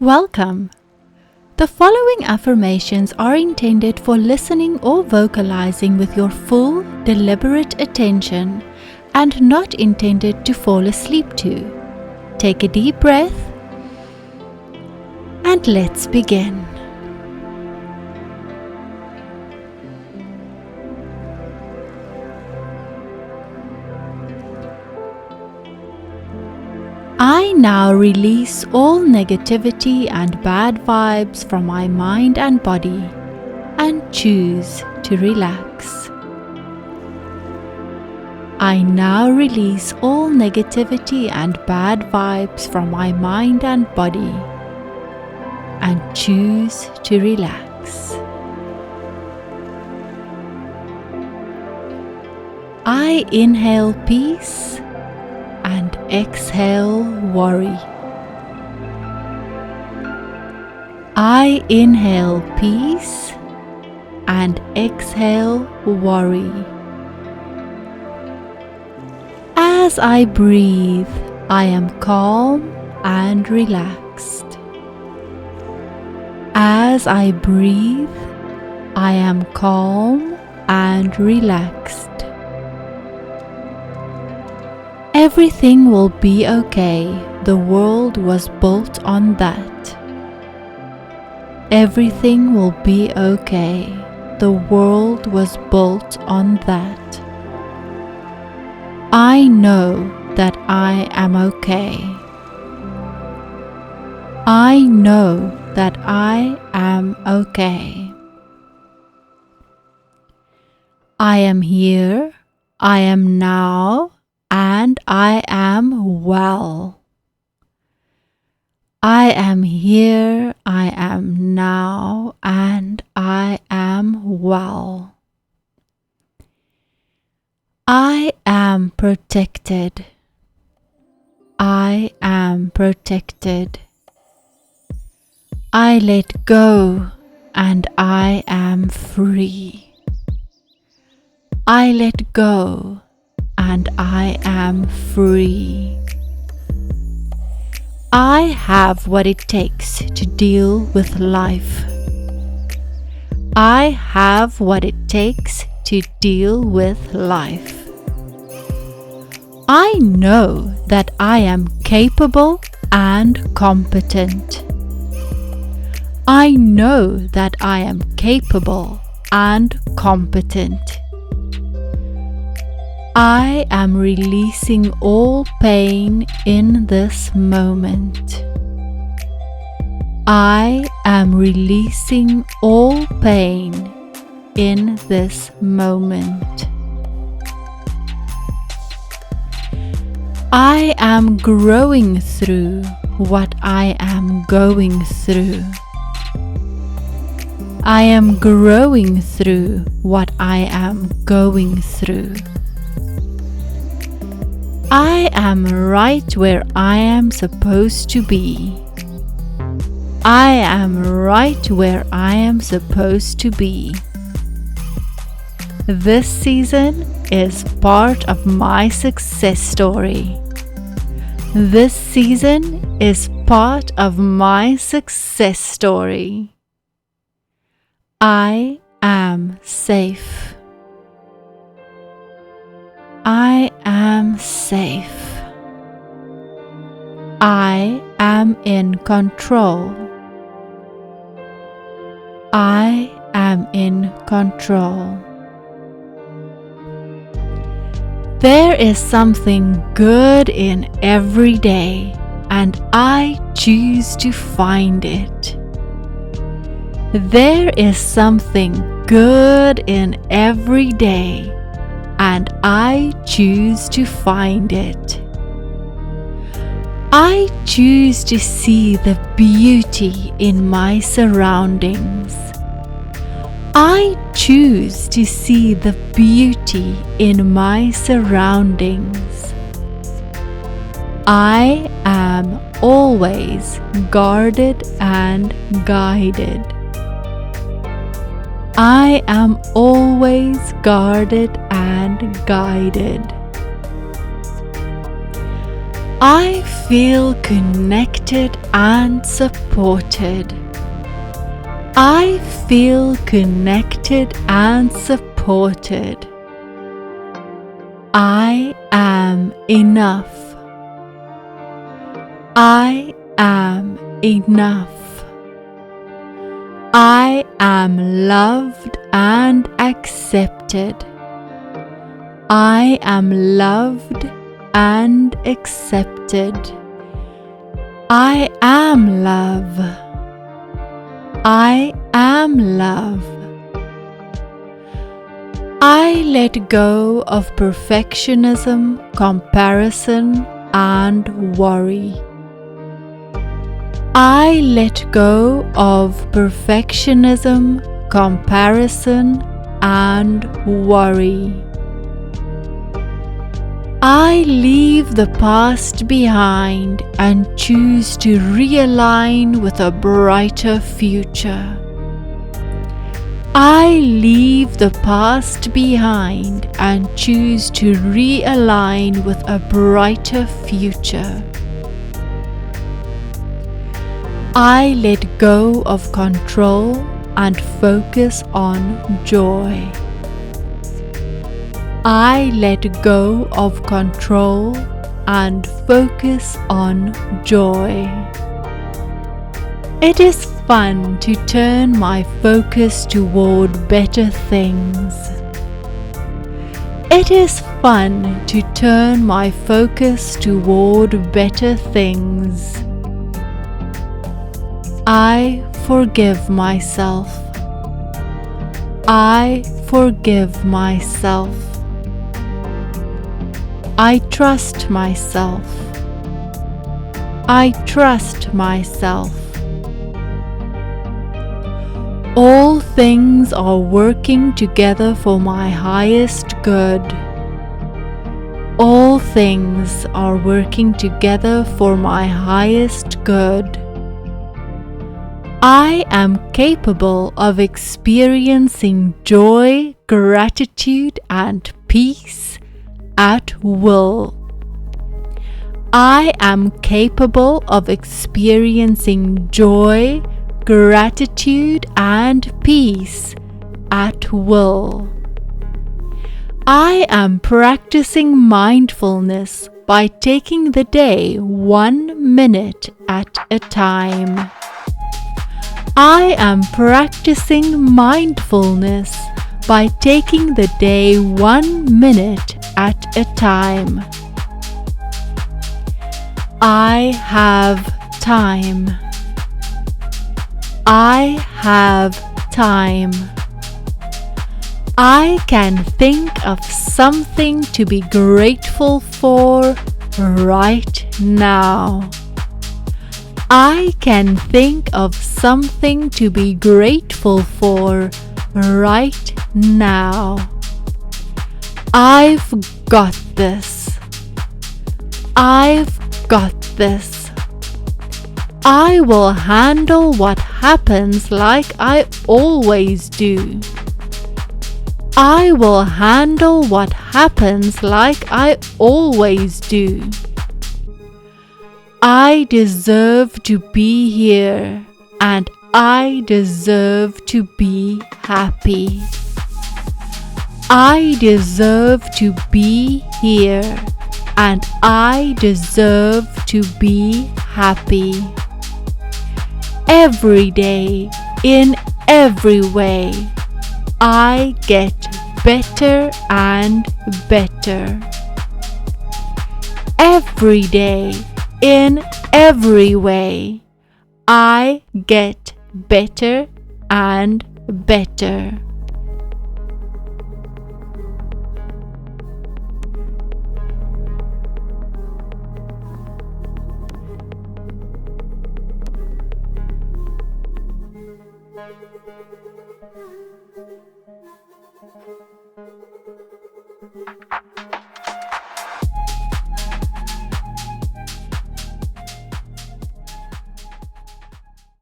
Welcome! The following affirmations are intended for listening or vocalizing with your full, deliberate attention and not intended to fall asleep to. Take a deep breath and let's begin. I now release all negativity and bad vibes from my mind and body and choose to relax. I now release all negativity and bad vibes from my mind and body and choose to relax. I inhale peace and exhale worry. I inhale peace and exhale worry. As I breathe, I am calm and relaxed. As I breathe, I am calm and relaxed. Everything will be okay. The world was built on that. Everything will be okay. The world was built on that. I know that I am okay. I know that I am okay. I am here. I am now. And I am well. I am here, I am now, and I am well. I am protected. I am protected. I let go and I am free. I let go and I am free. I have what it takes to deal with life. I have what it takes to deal with life. I know that I am capable and competent. I know that I am capable and competent. I am releasing all pain in this moment. I am releasing all pain in this moment. I am growing through what I am going through. I am growing through what I am going through. I am right where I am supposed to be. I am right where I am supposed to be. This season is part of my success story. This season is part of my success story. I am safe. I am safe. I am in control. I am in control. There is something good in every day, and I choose to find it. There is something good in every day, and I choose to find it. I choose to see the beauty in my surroundings. I choose to see the beauty in my surroundings. I am always guarded and guided. I am always guarded and guided. I feel connected and supported. I feel connected and supported. I am enough. I am enough. I am loved and accepted. I am loved and accepted. I am love. I am love. I let go of perfectionism, comparison, and worry. I let go of perfectionism, comparison, and worry. I leave the past behind and choose to realign with a brighter future. I leave the past behind and choose to realign with a brighter future. I let go of control and focus on joy. I let go of control and focus on joy. It is fun to turn my focus toward better things. It is fun to turn my focus toward better things. I forgive myself. I forgive myself. I trust myself. I trust myself. All things are working together for my highest good. All things are working together for my highest good. I am capable of experiencing joy, gratitude, and peace at will. I am capable of experiencing joy, gratitude, and peace at will. I am practicing mindfulness by taking the day 1 minute at a time. I am practicing mindfulness by taking the day 1 minute at a time. I have time. I have time. I can think of something to be grateful for right now. I can think of something to be grateful for right now. I've got this. I've got this. I will handle what happens like I always do. I will handle what happens like I always do. I deserve to be here and I deserve to be happy. I deserve to be here and I deserve to be happy. Every day, in every way, I get better and better. Every day, in every way, I get better and better.